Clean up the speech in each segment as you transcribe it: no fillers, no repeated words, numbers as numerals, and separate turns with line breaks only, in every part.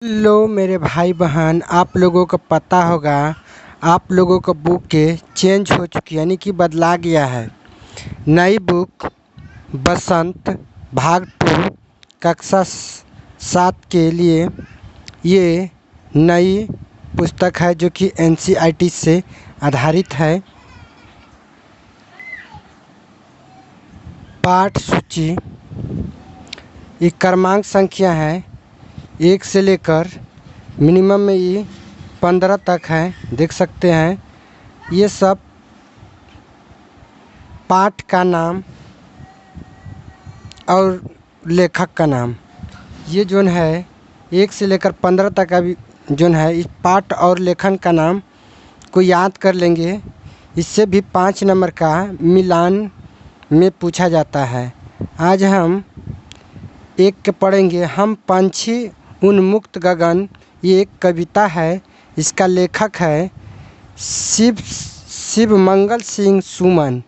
लो मेरे भाई बहन, आप लोगों को पता होगा, आप लोगों का बुक के चेंज हो चुकी यानी कि बदला गया है। नई बुक बसंत भाग 2 कक्षा 7 के लिए ये नई पुस्तक है जो कि NCERT से आधारित है। पाठ सूची ये क्रमांक संख्या है 1 से लेकर मिनिमम में ये 15 तक है, देख सकते हैं। ये सब पाठ का नाम और लेखक का नाम, ये जोन है 1 से लेकर 15 तक का भी जोन है, इस पाठ और लेखन का नाम को याद कर लेंगे। इससे भी 5 नंबर का मिलान में पूछा जाता है। आज हम एक के पढ़ेंगे, हम पंछी उन्मुक्त गगन। ये एक कविता है, इसका लेखक है शिव मंगल सिंह सुमन।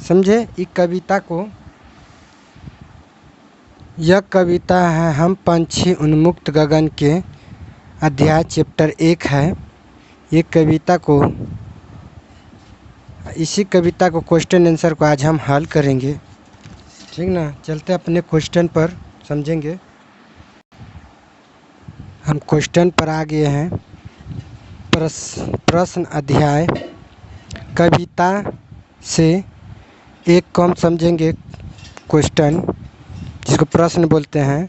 समझे इस कविता को। यह कविता है हम पंछी उन्मुक्त गगन के अध्याय चैप्टर 1 है। ये कविता को इसी कविता को क्वेश्चन आंसर को आज हम हल करेंगे, ठीक ना। चलते अपने क्वेश्चन पर समझेंगे। हम क्वेश्चन पर आ गए हैं। प्रश्न अध्याय कविता से एक को हम समझेंगे क्वेश्चन, जिसको प्रश्न बोलते हैं।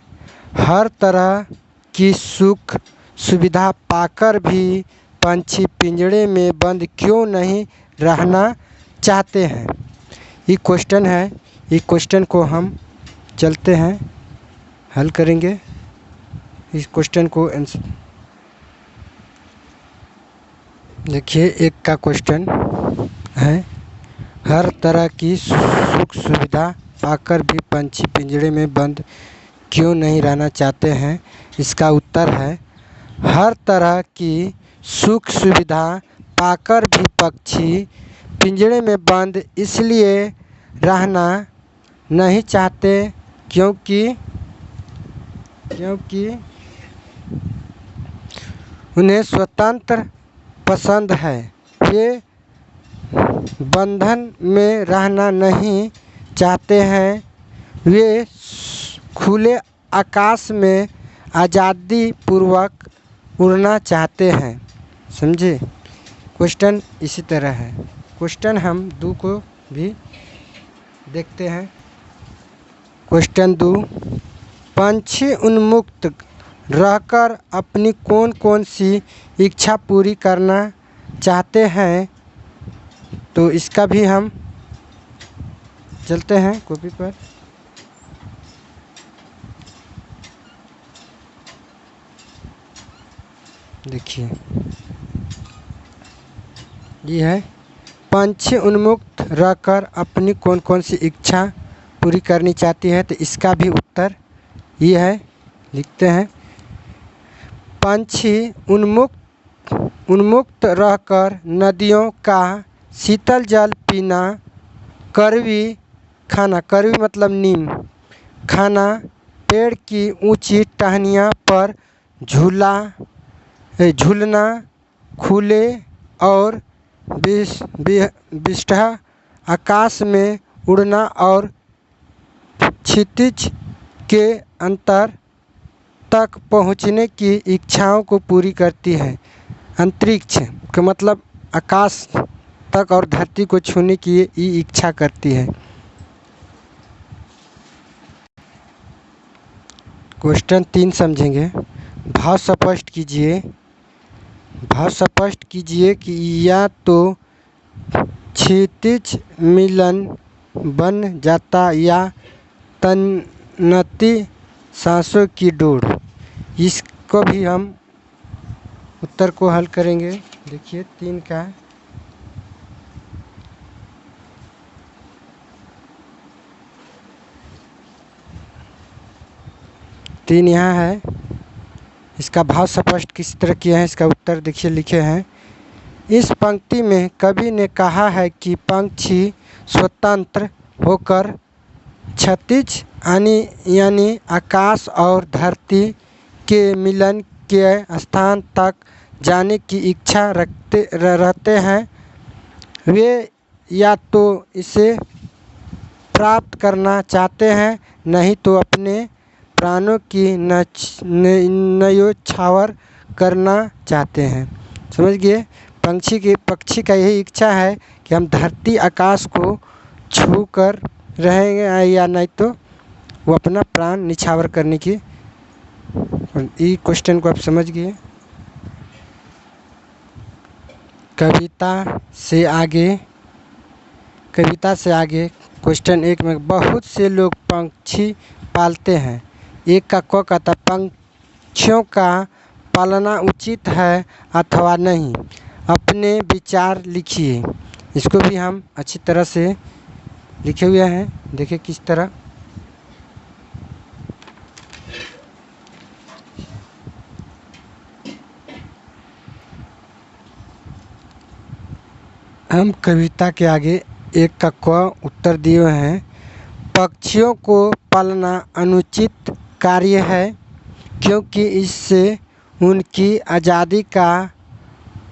हर तरह की सुख सुविधा पाकर भी पंछी पिंजड़े में बंद क्यों नहीं रहना चाहते हैं। ये क्वेश्चन है। ये क्वेश्चन को हम चलते हैं हल करेंगे। इस क्वेश्चन को देखिए, एक का क्वेश्चन है, हर तरह की सुख सुविधा पाकर भी पंछी पिंजड़े में बंद क्यों नहीं रहना चाहते हैं। इसका उत्तर है, हर तरह की सुख सुविधा पाकर भी पक्षी पिंजड़े में बंद इसलिए रहना नहीं चाहते क्योंकि उन्हें स्वतंत्र पसंद है। वे बंधन में रहना नहीं चाहते हैं। वे खुले आकाश में आज़ादी पूर्वक उड़ना चाहते हैं। समझे। क्वेश्चन इसी तरह है। क्वेश्चन हम 2 को भी देखते हैं। क्वेश्चन 2, पंछी उन्मुक्त रहकर अपनी कौन कौन सी इच्छा पूरी करना चाहते हैं। तो इसका भी हम चलते हैं कॉपी पर। देखिए, ये है, पंछी उन्मुक्त रहकर अपनी कौन कौन सी इच्छा पूरी करनी चाहती है। तो इसका भी उत्तर ये है, लिखते हैं। पंछी उन्मुक्त रहकर नदियों का शीतल जल पीना, कड़वी खाना, कड़वी मतलब नीम खाना, पेड़ की ऊंची टहनियों पर झूलना, खुले और विस्तार आकाश में उड़ना और क्षितिज के अंतर तक पहुंचने की इच्छाओं को पूरी करती है। अंतरिक्ष का मतलब आकाश तक और धरती को छूने की इच्छा करती है। क्वेश्चन 3 समझेंगे। भाव स्पष्ट कीजिए। भाव स्पष्ट कीजिए कि या तो क्षितिज मिलन बन जाता या तन्नती सांसों की डोर। इसको भी हम उत्तर को हल करेंगे। देखिए 3 का तीन यहाँ है। इसका भाव स्पष्ट किस तरह किया है, इसका उत्तर देखिए लिखे हैं। इस पंक्ति में कवि ने कहा है कि पंछी स्वतंत्र होकर क्षितिज यानी आकाश और धरती के मिलन के स्थान तक जाने की इच्छा रहते हैं, वे या तो इसे प्राप्त करना चाहते हैं, नहीं तो अपने प्राणों की न्योछावर करना चाहते हैं। समझ गए? पक्षी का यही इच्छा है कि हम धरती आकाश को छू कर रहेंगे, या नहीं तो वो अपना प्राण निछावर करने की। ये क्वेश्चन को आप समझ गए। कविता से आगे क्वेश्चन 1 में बहुत से लोग पक्षी पालते हैं। 1 का क कहता पक्षियों का पालना उचित है अथवा नहीं, अपने विचार लिखिए। इसको भी हम अच्छी तरह से लिखे हुए हैं, देखिए किस तरह। हम कविता के आगे 1 का क उत्तर दिए हुए हैं। पक्षियों को पालना अनुचित कार्य है, क्योंकि इससे उनकी आज़ादी का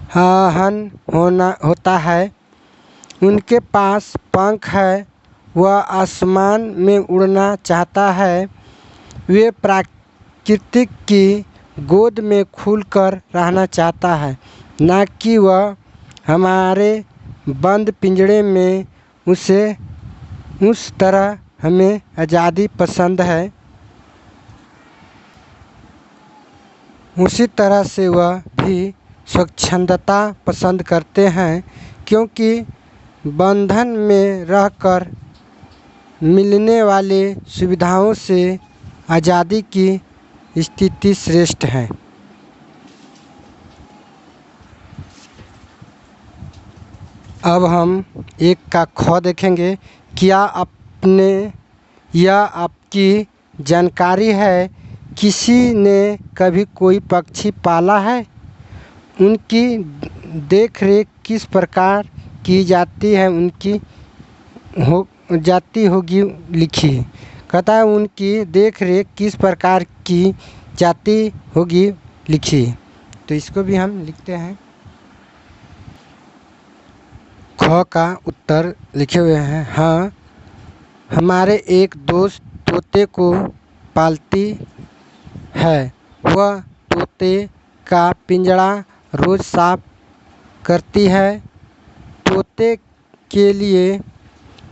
हनन होता है। उनके पास पंख है, वह आसमान में उड़ना चाहता है। वे प्रकृति की गोद में खुलकर रहना चाहता है, ना कि वह हमारे बंद पिंजरे में। उस तरह हमें आज़ादी पसंद है, उसी तरह से वह भी स्वच्छंदता पसंद करते हैं, क्योंकि बंधन में रहकर मिलने वाले सुविधाओं से आज़ादी की स्थिति श्रेष्ठ है। अब हम 1 का ख देखेंगे। क्या आपकी जानकारी है, किसी ने कभी कोई पक्षी पाला है? उनकी देखरेख किस प्रकार की जाती है, जाती होगी लिखिए। कहता है उनकी देखरेख किस प्रकार की जाती होगी लिखिए। तो इसको भी हम लिखते हैं। ख का उत्तर लिखे हुए हैं। हाँ, हमारे एक दोस्त तोते को पालती है। वह तोते का पिंजरा रोज साफ करती है। तोते के लिए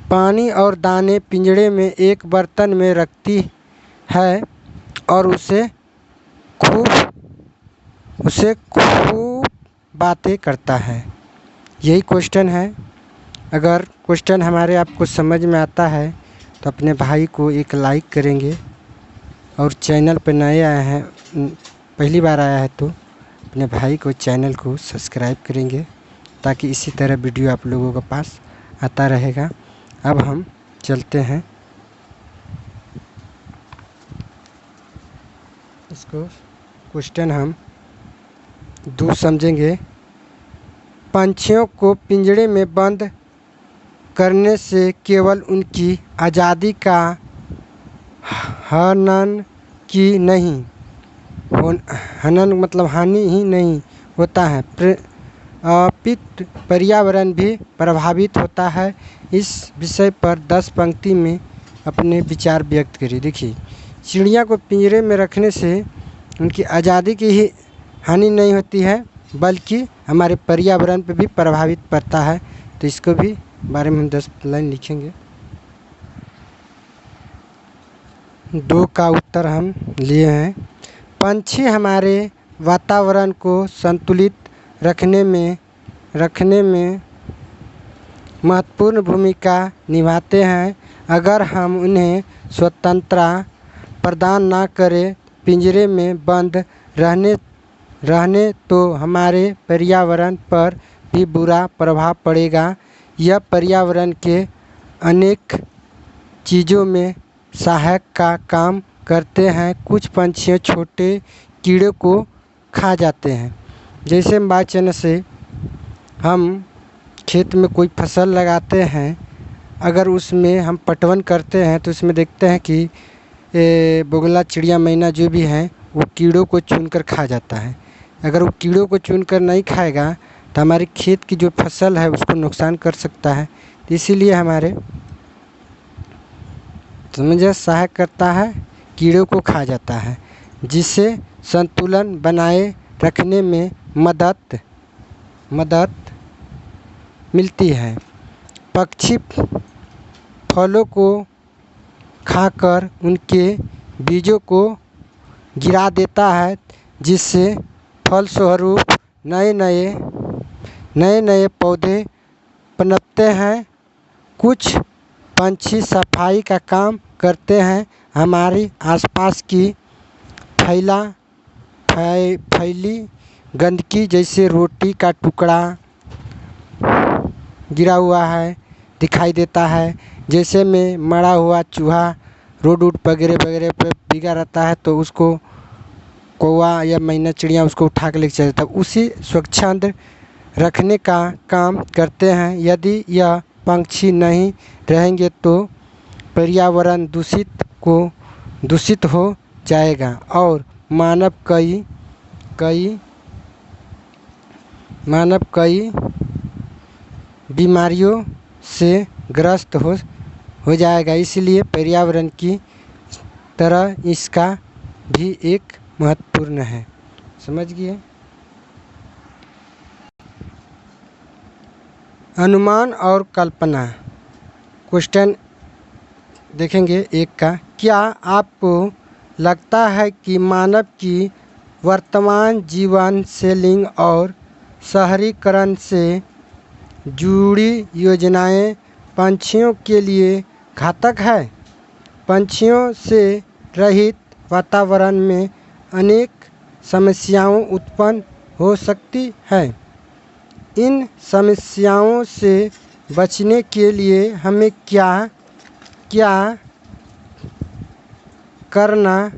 पानी और दाने पिंजरे में एक बर्तन में रखती है और उसे खूब बातें करता है। यही क्वेश्चन है। अगर क्वेश्चन हमारे आपको समझ में आता है तो अपने भाई को एक लाइक करेंगे, और चैनल पर नए आए हैं, पहली बार आया है तो अपने भाई को चैनल को सब्सक्राइब करेंगे, ताकि इसी तरह वीडियो आप लोगों के पास आता रहेगा। अब हम चलते हैं, इसको क्वेश्चन हम 2 समझेंगे। पंछियों को पिंजरे में बंद करने से केवल उनकी आज़ादी का हनन मतलब हानि ही नहीं होता है, अपितु पर्यावरण भी प्रभावित होता है। इस विषय पर 10 पंक्ति में अपने विचार व्यक्त करिए। देखिए, चिड़िया को पिंजरे में रखने से उनकी आज़ादी की ही हानि नहीं होती है, बल्कि हमारे पर्यावरण पर भी प्रभावित पड़ता है। तो इसको भी बारे में हम 10 लाइन लिखेंगे। 2 का उत्तर हम लिए हैं। पंछी हमारे वातावरण को संतुलित रखने में महत्वपूर्ण भूमिका निभाते हैं। अगर हम उन्हें स्वतंत्रता प्रदान न करें, पिंजरे में बंद रहने तो हमारे पर्यावरण पर भी बुरा प्रभाव पड़ेगा। यह पर्यावरण के अनेक चीज़ों में सहायक का काम करते हैं। कुछ पंछी छोटे कीड़े को खा जाते हैं। जैसे बाई चांस से हम खेत में कोई फसल लगाते हैं, अगर उसमें हम पटवन करते हैं तो उसमें देखते हैं कि बगुला, चिड़िया, मैना जो भी हैं वो कीड़ों को चुनकर खा जाता है। अगर वो कीड़ों को चुनकर नहीं खाएगा तो हमारे खेत की जो फसल है उसको नुकसान कर सकता है। तो इसीलिए हमारे समझे सहायक करता है, कीड़ों को खा जाता है, जिससे संतुलन बनाए रखने में मदद मिलती है। पक्षी फलों को खाकर उनके बीजों को गिरा देता है, जिससे फलस्वरूप नए नए पौधे पनपते हैं। कुछ पंछी सफाई का काम करते हैं, हमारी आसपास की फैली गंदगी जैसे रोटी का टुकड़ा गिरा हुआ है दिखाई देता है, जैसे में मरा हुआ चूहा रोड वगैरह पे बिगा रहता है तो उसको कौवा या मैना चिड़िया उसको उठा के लेके चला जाता है, उसी स्वच्छंद रखने का काम करते हैं। यदि यह पंछी नहीं रहेंगे तो पर्यावरण दूषित हो जाएगा और मानव कई बीमारियों से ग्रस्त हो जाएगा। इसलिए पर्यावरण की तरह इसका भी एक महत्वपूर्ण है। समझ गए? अनुमान और कल्पना। क्वेश्चन देखेंगे एक का, क्या आपको लगता है कि मानव की वर्तमान जीवन शैली और शहरीकरण से जुड़ी योजनाएं पंछियों के लिए घातक है? पंछियों से रहित वातावरण में अनेक समस्याएं उत्पन्न हो सकती हैं। इन समस्याओं से बचने के लिए हमें क्या करना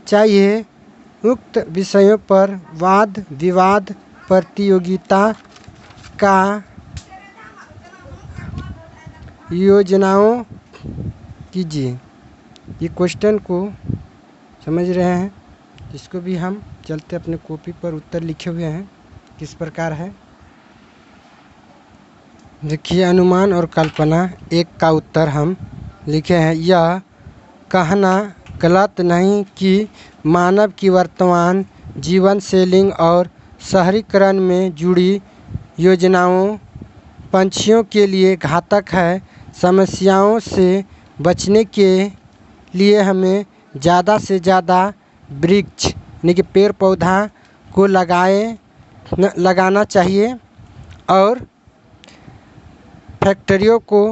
चाहिए? उक्त विषयों पर वाद विवाद प्रतियोगिता का योजनाओं कीजिए। ये क्वेश्चन को समझ रहे हैं, इसको भी हम चलते अपने कॉपी पर उत्तर लिखे हुए हैं। किस प्रकार है देखिए, अनुमान और कल्पना एक का उत्तर हम लिखे हैं। यह कहना गलत नहीं कि मानव की वर्तमान जीवन शैली और शहरीकरण में जुड़ी योजनाओं पंछियों के लिए घातक है। समस्याओं से बचने के लिए हमें ज़्यादा से ज़्यादा वृक्ष यानी कि पेड़ पौधा को लगाना चाहिए और फैक्ट्रियों को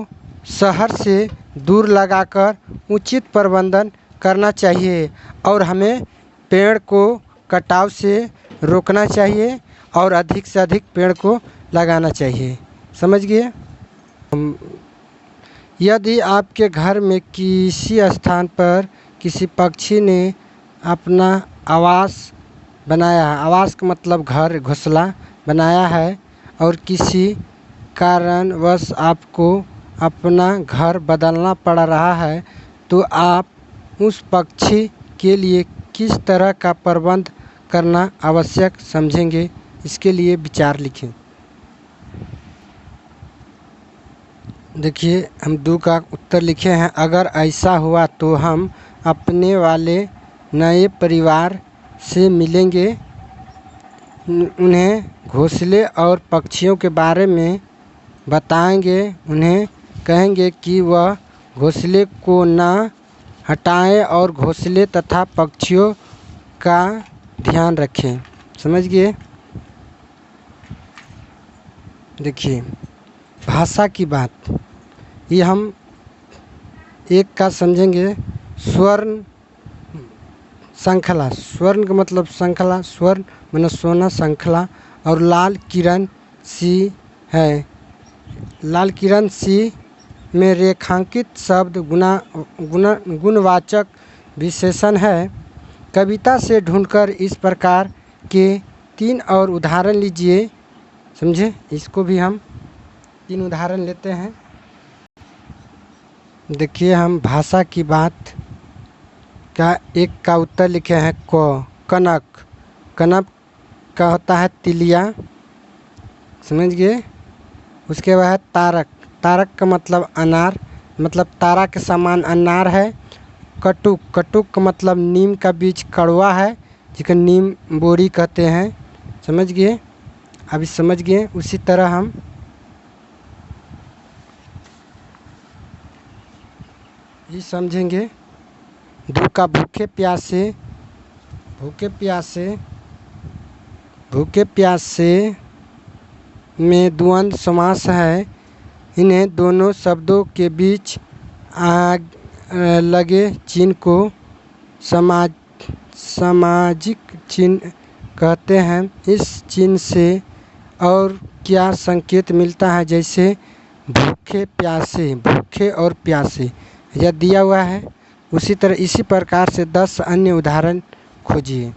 शहर से दूर लगाकर उचित प्रबंधन करना चाहिए और हमें पेड़ को कटाव से रोकना चाहिए और अधिक से अधिक पेड़ को लगाना चाहिए। समझ गए? यदि आपके घर में किसी स्थान पर किसी पक्षी ने अपना आवास बनाया है, आवास का मतलब घर घोंसला बनाया है, और किसी कारणवश आपको अपना घर बदलना पड़ रहा है, तो आप उस पक्षी के लिए किस तरह का प्रबंध करना आवश्यक समझेंगे? इसके लिए विचार लिखें। देखिए, हम 2 का उत्तर लिखे हैं। अगर ऐसा हुआ तो हम अपने वाले नए परिवार से मिलेंगे, उन्हें घोंसले और पक्षियों के बारे में बताएंगे, उन्हें कहेंगे कि वह घोंसले को न हटाएं और घोंसले तथा पक्षियों का ध्यान रखें। समझ गए? देखिए, भाषा की बात, ये हम एक का समझेंगे। स्वर्ण श्रृंखला, स्वर्ण का मतलब श्रृंखला, स्वर्ण माने सोना, श्रृंखला, और लाल किरण सी है। लाल किरण सी में रेखांकित शब्द गुणवाचक विशेषण है। कविता से ढूंढकर इस प्रकार के 3 और उदाहरण लीजिए। समझे? इसको भी हम 3 उदाहरण लेते हैं। देखिए, हम भाषा की बात का एक का उत्तर लिखे हैं क। कनक, कनक का होता है तिलिया, समझ गए। उसके बाद है तारक, तारक का मतलब अनार, मतलब तारा के समान अनार है। कटुक, कटुक का मतलब नीम का बीज कड़वा है, जिसको नीम बोरी कहते हैं, समझ गए। अभी समझ गए। उसी तरह हम ये समझेंगे। दू का भूखे प्यासे, भूखे प्यासे, भूखे प्यासे में द्वंद्व समास है। इन्हें दोनों शब्दों के बीच आग लगे चिन्ह को सामाजिक चिन्ह कहते हैं। इस चिन्ह से और क्या संकेत मिलता है, जैसे भूखे प्यासे, भूखे और प्यासे यह दिया हुआ है। उसी तरह इसी प्रकार से 10 अन्य उदाहरण खोजिए।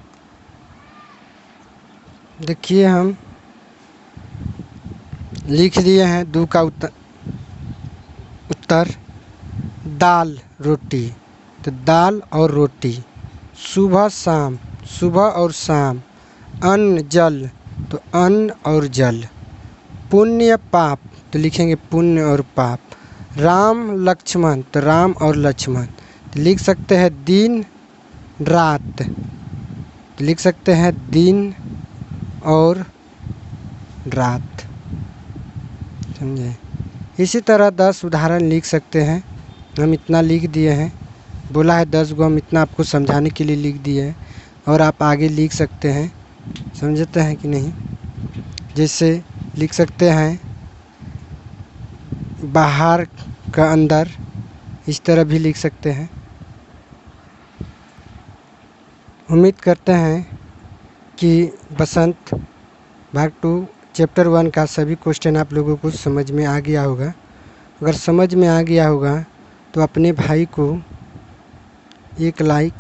देखिए हम लिख लिए हैं दू का उत्तर दाल रोटी, तो दाल और रोटी। सुबह शाम, सुबह और शाम। अन्न जल, तो अन्न और जल। पुण्य पाप, तो लिखेंगे पुण्य और पाप। राम लक्ष्मण, तो राम और लक्ष्मण। तो लिख सकते हैं दिन रात, तो लिख सकते हैं दिन और रात, समझे। इसी तरह 10 उदाहरण लिख सकते हैं। हम इतना लिख दिए हैं, बोला है 10 गो, हम इतना आपको समझाने के लिए लिख दिए हैं, और आप आगे लिख सकते हैं, समझते हैं कि नहीं। जैसे लिख सकते हैं बाहर का अंदर, इस तरह भी लिख सकते हैं। उम्मीद करते हैं कि बसंत भाग 2 चैप्टर 1 का सभी क्वेश्चन आप लोगों को समझ में आ गया होगा। अगर समझ में आ गया होगा तो अपने भाई को एक लाइक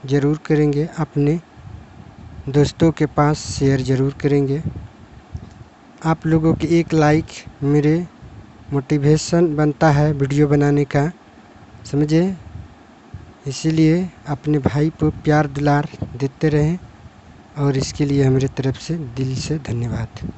ज़रूर करेंगे, अपने दोस्तों के पास शेयर ज़रूर करेंगे। आप लोगों की एक लाइक मेरे मोटिवेशन बनता है वीडियो बनाने का, समझे। इसीलिए अपने भाई को प्यार दुलार देते रहें, और इसके लिए मेरे तरफ से दिल से धन्यवाद।